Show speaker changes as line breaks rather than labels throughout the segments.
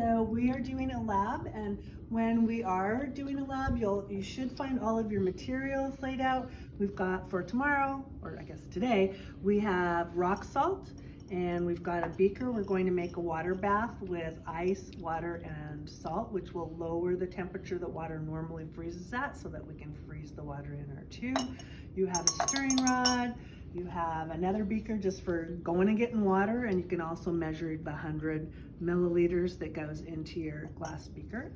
So we are doing a lab, and when we are doing a lab, you should find all of your materials laid out. We've got for tomorrow, or I guess today, we have rock salt, and we've got a beaker. We're going to make a water bath with ice, water, and salt, which will lower the temperature that water normally freezes at so that we can freeze the water in our tube. You have a stirring rod. You have another beaker just for going and getting water, and you can also measure the 100 milliliters that goes into your glass beaker.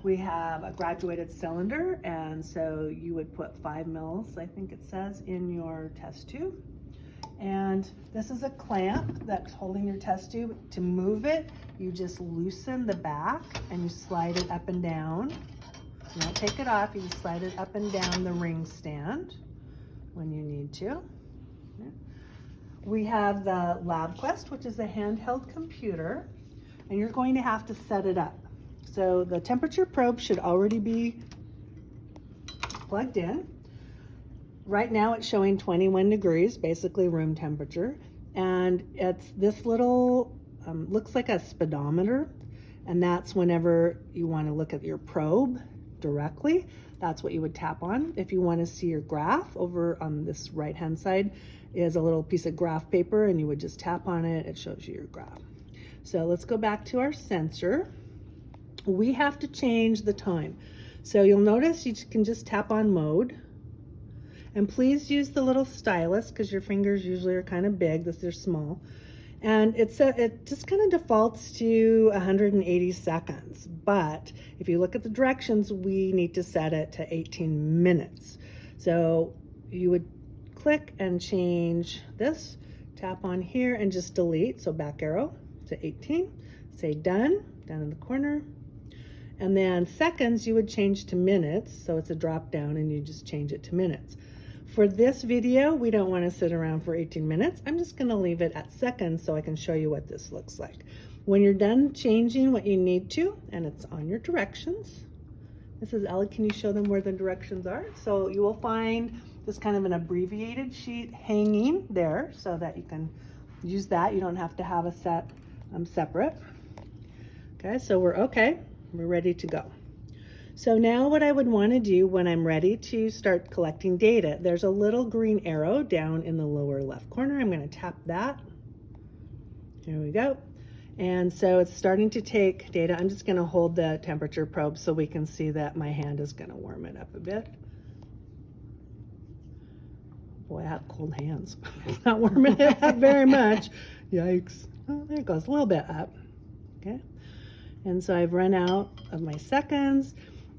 We have a graduated cylinder, and so you would put 5 mils, I think it says, in your test tube. And this is a clamp that's holding your test tube. To move it, you just loosen the back and you slide it up and down. You don't take it off, you just slide it up and down the ring stand when you need to. We have the LabQuest, which is a handheld computer, and you're going to have to set it up. So the temperature probe should already be plugged in. Right now it's showing 21 degrees, basically room temperature, and it's this little, looks like a speedometer, and that's whenever you want to look at your probe directly. That's what you would tap on. If you want to see your graph, over on this right hand side is a little piece of graph paper, and you would just tap on it. It shows you your graph. So let's go back to our sensor. We have to change the time. So you'll notice you can just tap on mode. And please use the little stylus because your fingers usually are kind of big, they're small. And it just kind of defaults to 180 seconds. But if you look at the directions, we need to set it to 18 minutes. So you would click and change this, tap on here and just delete. So back arrow to 18, say done, down in the corner. And then seconds, you would change to minutes. So it's a drop down and you just change it to minutes. For this video, we don't want to sit around for 18 minutes. I'm just going to leave it at seconds so I can show you what this looks like. When you're done changing what you need to, and it's on your directions. Mrs. Ellie, can you show them where the directions are? So you will find this kind of an abbreviated sheet hanging there so that you can use that. You don't have to have a set separate. Okay, so we're okay. We're ready to go. So now what I would want to do when I'm ready to start collecting data, there's a little green arrow down in the lower left corner. I'm going to tap that. Here we go. And so it's starting to take data. I'm just going to hold the temperature probe so we can see that my hand is going to warm it up a bit. Boy, I have cold hands. It's not warming it up very much. Yikes. Oh, there it goes, a little bit up. Okay. And so I've run out of my seconds.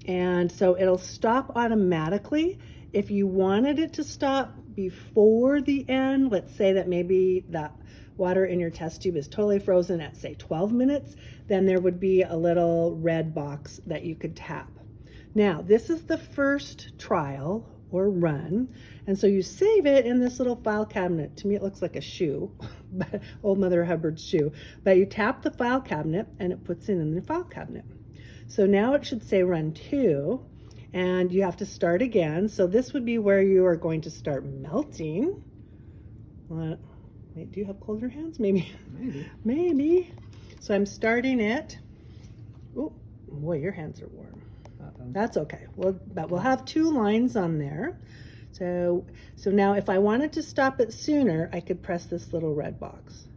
And so it'll stop automatically. If you wanted it to stop before the end, let's say that maybe the water in your test tube is totally frozen at say 12 minutes, then there would be a little red box that you could tap. Now, this is the first trial or run. And so you save it in this little file cabinet. To me, it looks like a shoe, old Mother Hubbard's shoe. But you tap the file cabinet and it puts it in the file cabinet. So now it should say run 2, and you have to start again. So this would be where you are going to start melting. Wait, do you have colder hands? Maybe. Maybe. So I'm starting it. Oh, boy, your hands are warm. That's okay. But we'll have 2 lines on there. So now if I wanted to stop it sooner, I could press this little red box.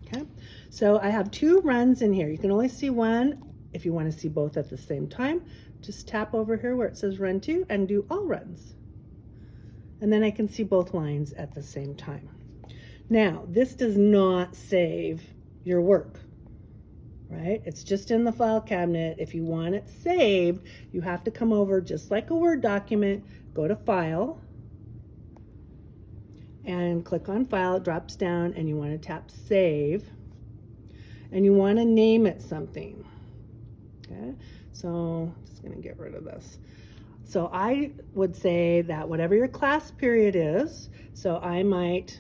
Okay. So I have 2 runs in here. You can only see one. If you want to see both at the same time, just tap over here where it says run 2 and do all runs. And then I can see both lines at the same time. Now, this does not save your work, right? It's just in the file cabinet. If you want it saved, you have to come over just like a Word document, go to File, and click on File. It drops down, and you want to tap Save. And you want to name it something. Okay, so I'm just going to get rid of this. So I would say that whatever your class period is, so I might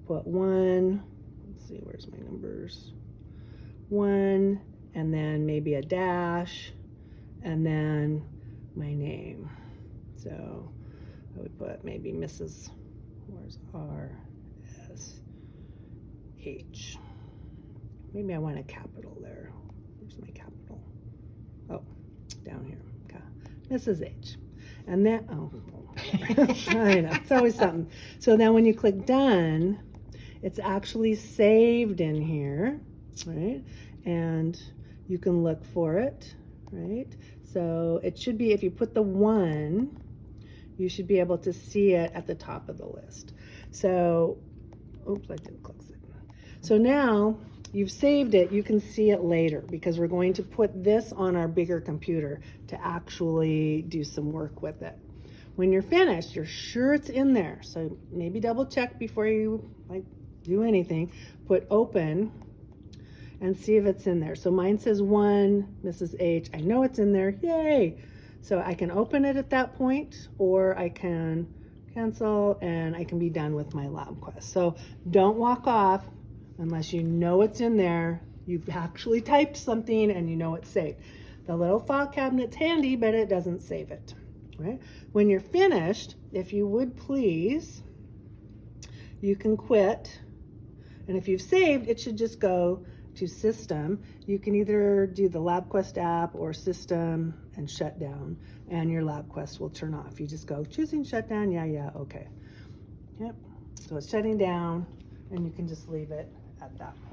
put 1, let's see, where's my numbers? 1, and then maybe a dash, and then my name. So I would put maybe Mrs. Where's R-S-H. maybe I want a capital there. Where's my capital? Oh, down here. Okay. Mrs. H. And then, oh, I know, it's always something. So then when you click done, it's actually saved in here, right? And you can look for it, right? So it should be, if you put the 1, you should be able to see it at the top of the list. So, oops, I didn't click it. So now you've saved it, you can see it later because we're going to put this on our bigger computer to actually do some work with it. When you're finished, you're sure it's in there. So maybe double check before you do anything. Put open and see if it's in there. So mine says 1, Mrs. H. I know it's in there, yay! So I can open it at that point, or I can cancel and I can be done with my LabQuest. So don't walk off unless you know it's in there. You've actually typed something and you know it's saved. The little file cabinet's handy, but it doesn't save it, right? When you're finished, if you would please, you can quit. And if you've saved, it should just go to system. You can either do the LabQuest app or system and shut down, and your LabQuest will turn off. You just go choosing shutdown, yeah, okay. Yep, so it's shutting down, and you can just leave it at that point.